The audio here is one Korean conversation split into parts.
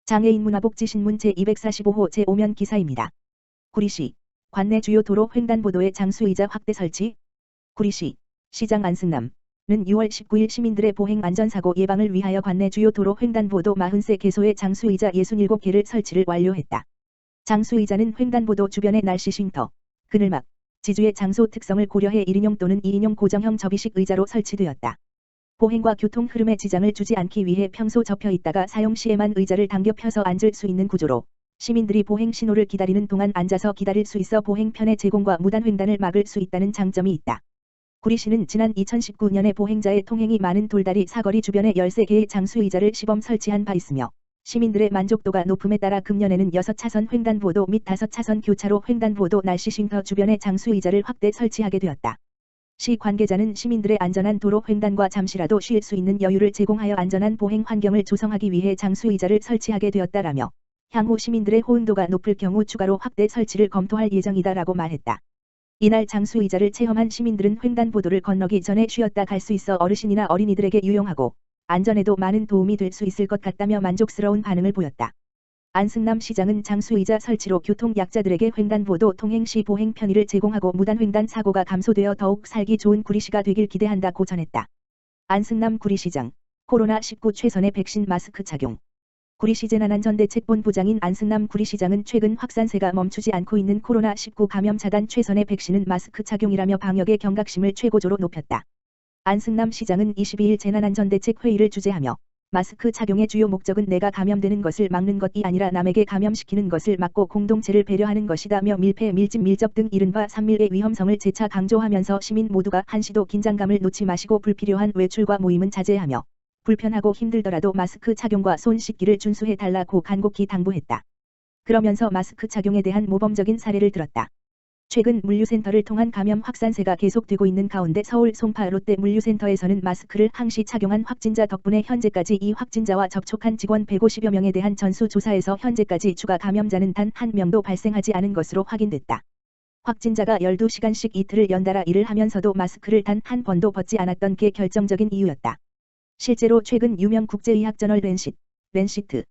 장애인 문화복지신문 제245호 제5면 기사입니다. 구리시 관내 주요 도로 횡단보도에 장수의자 확대 설치. 구리시 시장 안승남은 6월 19일 시민들의 보행 안전사고 예방을 위하여 관내 주요 도로 횡단보도 43개소에 장수의자 67개를 설치를 완료했다. 장수의자는 횡단보도 주변의 날씨 쉼터, 그늘막, 지주의 장소 특성을 고려해 1인용 또는 2인용 고정형 접이식 의자로 설치되었다. 보행과 교통 흐름에 지장을 주지 않기 위해 평소 접혀 있다가 사용 시에만 의자를 당겨 펴서 앉을 수 있는 구조로 시민들이 보행 신호를 기다리는 동안 앉아서 기다릴 수 있어 보행 편의 제공과 무단 횡단을 막을 수 있다는 장점이 있다. 구리시는 지난 2019년에 보행자의 통행이 많은 돌다리 사거리 주변에 13개의 장수의자를 시범 설치한 바 있으며 시민들의 만족도가 높음에 따라 금년에는 6차선 횡단보도 및 5차선 교차로 횡단보도 날씨 쉼터 주변에 장수의자를 확대 설치하게 되었다. 시 관계자는 시민들의 안전한 도로 횡단과 잠시라도 쉴 수 있는 여유를 제공하여 안전한 보행 환경을 조성하기 위해 장수의자를 설치하게 되었다라며 향후 시민들의 호응도가 높을 경우 추가로 확대 설치를 검토할 예정이다라고 말했다. 이날 장수의자를 체험한 시민들은 횡단보도를 건너기 전에 쉬었다 갈 수 있어 어르신이나 어린이들에게 유용하고 안전에도 많은 도움이 될 수 있을 것 같다며 만족스러운 반응을 보였다. 안승남 시장은 장수의자 설치로 교통약자들에게 횡단보도 통행 시 보행 편의를 제공하고 무단 횡단 사고가 감소되어 더욱 살기 좋은 구리시가 되길 기대한다고 전했다. 안승남 구리시장, 코로나19 최선의 백신 마스크 착용. 구리시 재난안전대책본부장인 안승남 구리시장은 최근 확산세가 멈추지 않고 있는 코로나19 감염 차단 최선의 백신은 마스크 착용이라며 방역의 경각심을 최고조로 높였다. 안승남 시장은 22일 재난안전대책회의를 주재하며 마스크 착용의 주요 목적은 내가 감염되는 것을 막는 것이 아니라 남에게 감염시키는 것을 막고 공동체를 배려하는 것이다며 밀폐, 밀집, 밀접 등 이른바 3밀의 위험성을 재차 강조하면서 시민 모두가 한시도 긴장감을 놓지 마시고 불필요한 외출과 모임은 자제하며 불편하고 힘들더라도 마스크 착용과 손 씻기를 준수해달라고 간곡히 당부했다. 그러면서 마스크 착용에 대한 모범적인 사례를 들었다. 최근 물류센터를 통한 감염 확산세가 계속되고 있는 가운데 서울 송파 롯데 물류센터에서는 마스크를 항시 착용한 확진자 덕분에 현재까지 이 확진자와 접촉한 직원 150여 명에 대한 전수조사에서 현재까지 추가 감염자는 단 한 명도 발생하지 않은 것으로 확인됐다. 확진자가 12시간씩 이틀을 연달아 일을 하면서도 마스크를 단 한 번도 벗지 않았던 게 결정적인 이유였다. 실제로 최근 유명 국제의학저널 랜시트의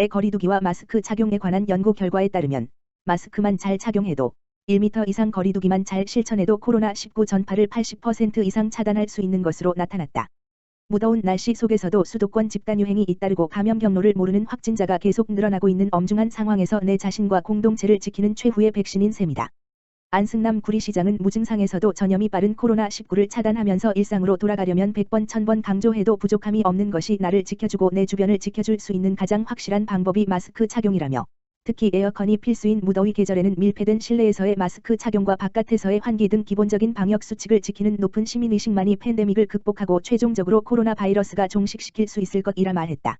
거리두기와 마스크 착용에 관한 연구 결과에 따르면 마스크만 잘 착용해도 1m 이상 거리두기만 잘 실천해도 코로나19 전파를 80% 이상 차단할 수 있는 것으로 나타났다. 무더운 날씨 속에서도 수도권 집단 유행이 잇따르고 감염 경로를 모르는 확진자가 계속 늘어나고 있는 엄중한 상황에서 내 자신과 공동체를 지키는 최후의 백신인 셈이다. 안승남 구리시장은 무증상에서도 전염이 빠른 코로나19를 차단하면서 일상으로 돌아가려면 100번 1000번 강조해도 부족함이 없는 것이 나를 지켜주고 내 주변을 지켜줄 수 있는 가장 확실한 방법이 마스크 착용이라며 특히 에어컨이 필수인 무더위 계절에는 밀폐된 실내에서의 마스크 착용과 바깥에서의 환기 등 기본적인 방역 수칙을 지키는 높은 시민의식만이 팬데믹을 극복하고 최종적으로 코로나 바이러스가 종식시킬 수 있을 것이라 말했다.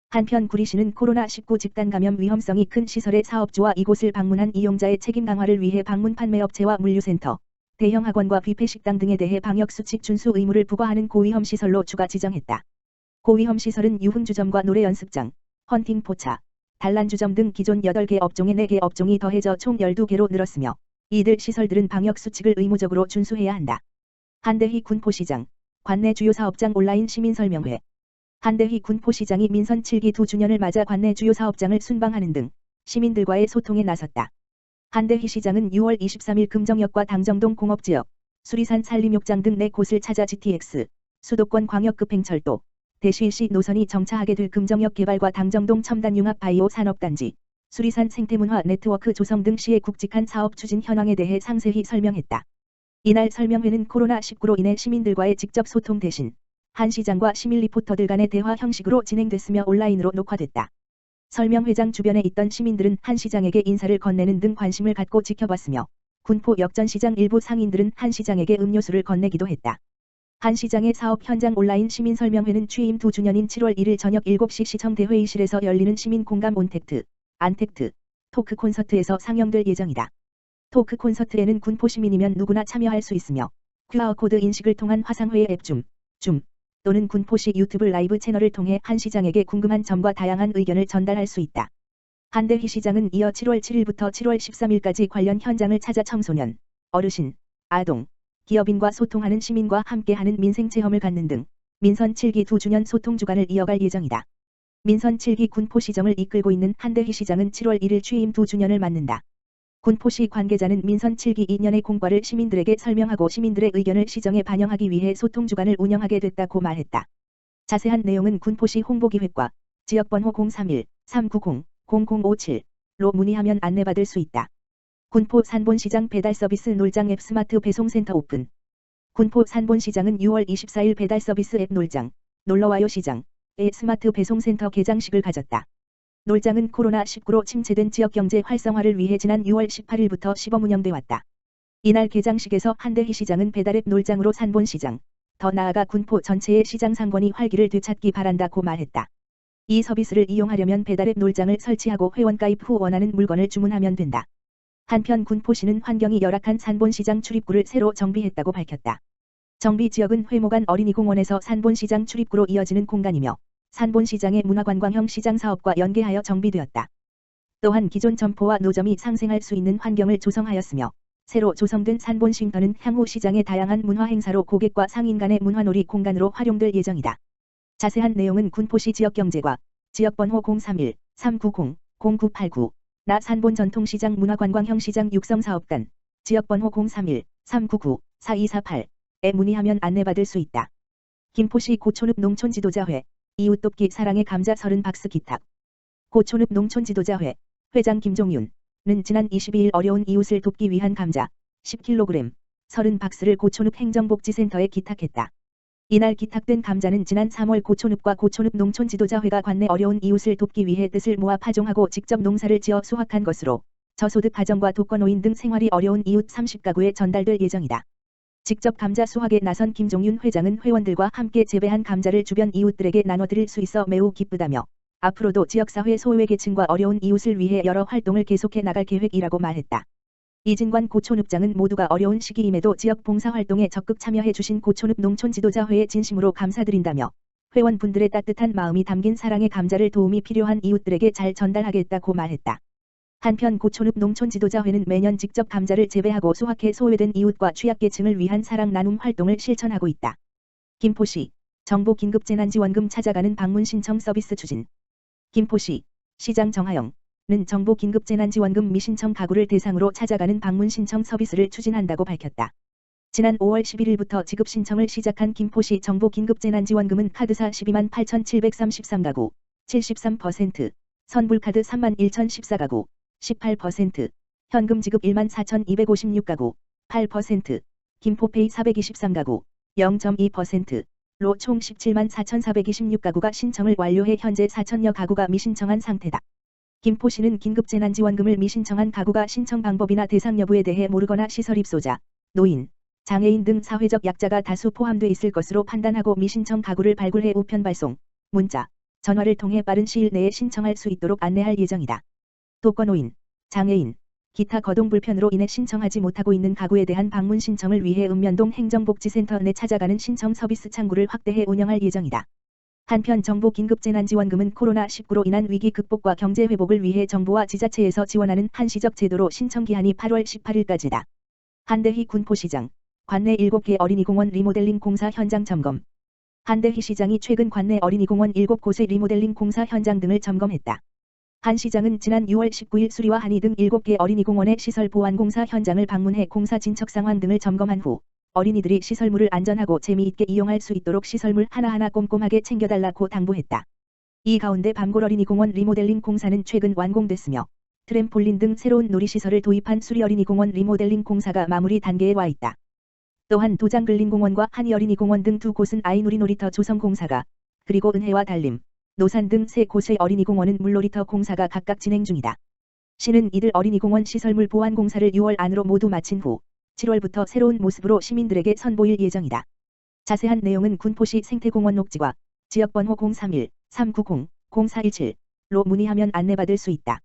한편 구리시는 코로나19 집단 감염 위험성이 큰 시설의 사업주와 이곳을 방문한 이용자의 책임 강화를 위해 방문 판매업체와 물류센터, 대형 학원과 뷔페 식당 등에 대해 방역 수칙 준수 의무를 부과하는 고위험 시설로 추가 지정했다. 고위험 시설은 유흥주점과 노래 연습장, 헌팅 포차, 단란주점 등 기존 8개 업종에 4개 업종이 더해져 총 12개로 늘었으며 이들 시설들은 방역 수칙을 의무적으로 준수해야 한다. 한대희 군포시장, 관내 주요 사업장 온라인 시민설명회. 한대희 군포시장이 민선 7기 2주년을 맞아 관내 주요 사업장을 순방하는 등 시민들과의 소통에 나섰다. 한대희 시장은 6월 23일 금정역과 당정동 공업지역, 수리산 산림욕장 등 4곳을 찾아 GTX, 수도권 광역급행철도, 대시시 노선이 정차하게 될 금정역 개발과 당정동 첨단융합 바이오 산업단지, 수리산 생태문화 네트워크 조성 등 시의 굵직한 사업 추진 현황에 대해 상세히 설명했다. 이날 설명회는 코로나19로 인해 시민들과의 직접 소통 대신 한 시장과 시민 리포터들 간의 대화 형식으로 진행됐으며 온라인으로 녹화됐다. 설명회장 주변에 있던 시민들은 한 시장에게 인사를 건네는 등 관심을 갖고 지켜봤으며 군포 역전시장 일부 상인들은 한 시장에게 음료수를 건네기도 했다. 한 시장의 사업 현장 온라인 시민설명회는 취임 2주년인 7월 1일 저녁 7시 시청 대회의실에서 열리는 시민 공감 온택트, 안택트, 토크 콘서트에서 상영될 예정이다. 토크 콘서트에는 군포 시민이면 누구나 참여할 수 있으며 QR코드 인식을 통한 화상회의 앱 줌 또는 군포시 유튜브 라이브 채널을 통해 한 시장에게 궁금한 점과 다양한 의견을 전달할 수 있다. 한대희 시장은 이어 7월 7일부터 7월 13일까지 관련 현장을 찾아 청소년, 어르신, 아동, 기업인과 소통하는 시민과 함께하는 민생체험을 갖는 등 민선 7기 2주년 소통 주간을 이어갈 예정이다. 민선 7기 군포시정을 이끌고 있는 한대희 시장은 7월 1일 취임 2주년을 맞는다. 군포시 관계자는 민선 7기 2년의 공과를 시민들에게 설명하고 시민들의 의견을 시정에 반영하기 위해 소통주간을 운영하게 됐다고 말했다. 자세한 내용은 군포시 홍보기획과 지역번호 031-390-0057로 문의하면 안내받을 수 있다. 군포 산본시장 배달서비스 놀장 앱 스마트 배송센터 오픈. 군포 산본시장은 6월 24일 배달서비스 앱 놀장, 놀러와요 시장의 스마트 배송센터 개장식을 가졌다. 놀장은 코로나19로 침체된 지역경제 활성화를 위해 지난 6월 18일부터 시범 운영돼 왔다. 이날 개장식에서 한대희 시장은 배달앱 놀장으로 산본시장, 더 나아가 군포 전체의 시장 상권이 활기를 되찾기 바란다고 말했다. 이 서비스를 이용하려면 배달앱 놀장을 설치하고 회원가입 후 원하는 물건을 주문하면 된다. 한편 군포시는 환경이 열악한 산본시장 출입구를 새로 정비했다고 밝혔다. 정비 지역은 회모간 어린이공원에서 산본시장 출입구로 이어지는 공간이며 산본시장의 문화관광형 시장사업과 연계하여 정비되었다. 또한 기존 점포와 노점이 상생할 수 있는 환경을 조성하였으며 새로 조성된 산본쉼터는 향후 시장의 다양한 문화행사로 고객과 상인 간의 문화놀이 공간으로 활용될 예정이다. 자세한 내용은 군포시 지역경제과 지역번호 031-390-0989 나 산본전통시장 문화관광형 시장 육성사업단 지역번호 031-399-4248에 문의하면 안내받을 수 있다. 김포시 고촌읍 농촌지도자회 이웃돕기 사랑의 감자 30박스 기탁. 고촌읍 농촌지도자회 회장 김종윤은 지난 22일 어려운 이웃을 돕기 위한 감자 10kg 30박스를 고촌읍 행정복지센터에 기탁했다. 이날 기탁된 감자는 지난 3월 고촌읍과 고촌읍 농촌지도자회가 관내 어려운 이웃을 돕기 위해 뜻을 모아 파종하고 직접 농사를 지어 수확한 것으로 저소득 가정과 독거노인 등 생활이 어려운 이웃 30가구에 전달될 예정이다. 직접 감자 수확에 나선 김종윤 회장은 회원들과 함께 재배한 감자를 주변 이웃들에게 나눠드릴 수 있어 매우 기쁘다며 앞으로도 지역사회 소외계층과 어려운 이웃을 위해 여러 활동을 계속해 나갈 계획이라고 말했다. 이진관 고촌읍장은 모두가 어려운 시기임에도 지역 봉사활동에 적극 참여해 주신 고촌읍 농촌지도자회에 진심으로 감사드린다며 회원분들의 따뜻한 마음이 담긴 사랑의 감자를 도움이 필요한 이웃들에게 잘 전달하겠다고 말했다. 한편 고촌읍 농촌지도자회는 매년 직접 감자를 재배하고 수확해 소외된 이웃과 취약계층을 위한 사랑 나눔 활동을 실천하고 있다. 김포시 정보 긴급재난지원금 찾아가는 방문 신청 서비스 추진. 김포시 시장 정하영은 정보 긴급재난지원금 미신청 가구를 대상으로 찾아가는 방문 신청 서비스를 추진한다고 밝혔다. 지난 5월 11일부터 지급 신청을 시작한 김포시 정보 긴급재난지원금은 카드사 128,733가구 73%, 선불카드 31,014가구 18%, 현금 지급 14,256가구 8%, 김포페이 423가구 0.2%로 총 174,426가구가 신청을 완료해 현재 4,000여 가구가 미신청한 상태다. 김포시는 긴급재난지원금을 미신청한 가구가 신청 방법이나 대상 여부에 대해 모르거나 시설 입소자, 노인, 장애인 등 사회적 약자가 다수 포함돼 있을 것으로 판단하고 미신청 가구를 발굴해 우편 발송, 문자, 전화를 통해 빠른 시일 내에 신청할 수 있도록 안내할 예정이다. 독거노인, 장애인, 기타 거동 불편으로 인해 신청하지 못하고 있는 가구에 대한 방문 신청을 위해 읍면동 행정복지센터 내 찾아가는 신청 서비스 창구를 확대해 운영할 예정이다. 한편 정보 긴급재난지원금은 코로나19로 인한 위기 극복과 경제 회복을 위해 정부와 지자체에서 지원하는 한시적 제도로 신청 기한이 8월 18일까지다. 한대희 군포시장, 관내 7개 어린이공원 리모델링 공사 현장 점검. 한대희 시장이 최근 관내 어린이공원 7곳의 리모델링 공사 현장 등을 점검했다. 한 시장은 지난 6월 19일 수리와 한의 등 7개 어린이공원의 시설 보완 공사 현장을 방문해 공사 진척 상황 등을 점검한 후 어린이들이 시설물을 안전하고 재미있게 이용할 수 있도록 시설물 하나하나 꼼꼼하게 챙겨달라고 당부했다. 이 가운데 밤골 어린이공원 리모델링 공사는 최근 완공됐으며 트램폴린 등 새로운 놀이시설을 도입한 수리 어린이공원 리모델링 공사가 마무리 단계에 와 있다. 또한 도장근린공원과 한의 어린이공원 등 2곳은 아이누리 놀이터 조성 공사가, 그리고 은혜와 달림, 노산 등 3곳의 어린이공원은 물놀이터 공사가 각각 진행 중이다. 시는 이들 어린이공원 시설물 보완 공사를 6월 안으로 모두 마친 후 7월부터 새로운 모습으로 시민들에게 선보일 예정이다. 자세한 내용은 군포시 생태공원 녹지과 지역번호 031-390-0417로 문의하면 안내받을 수 있다.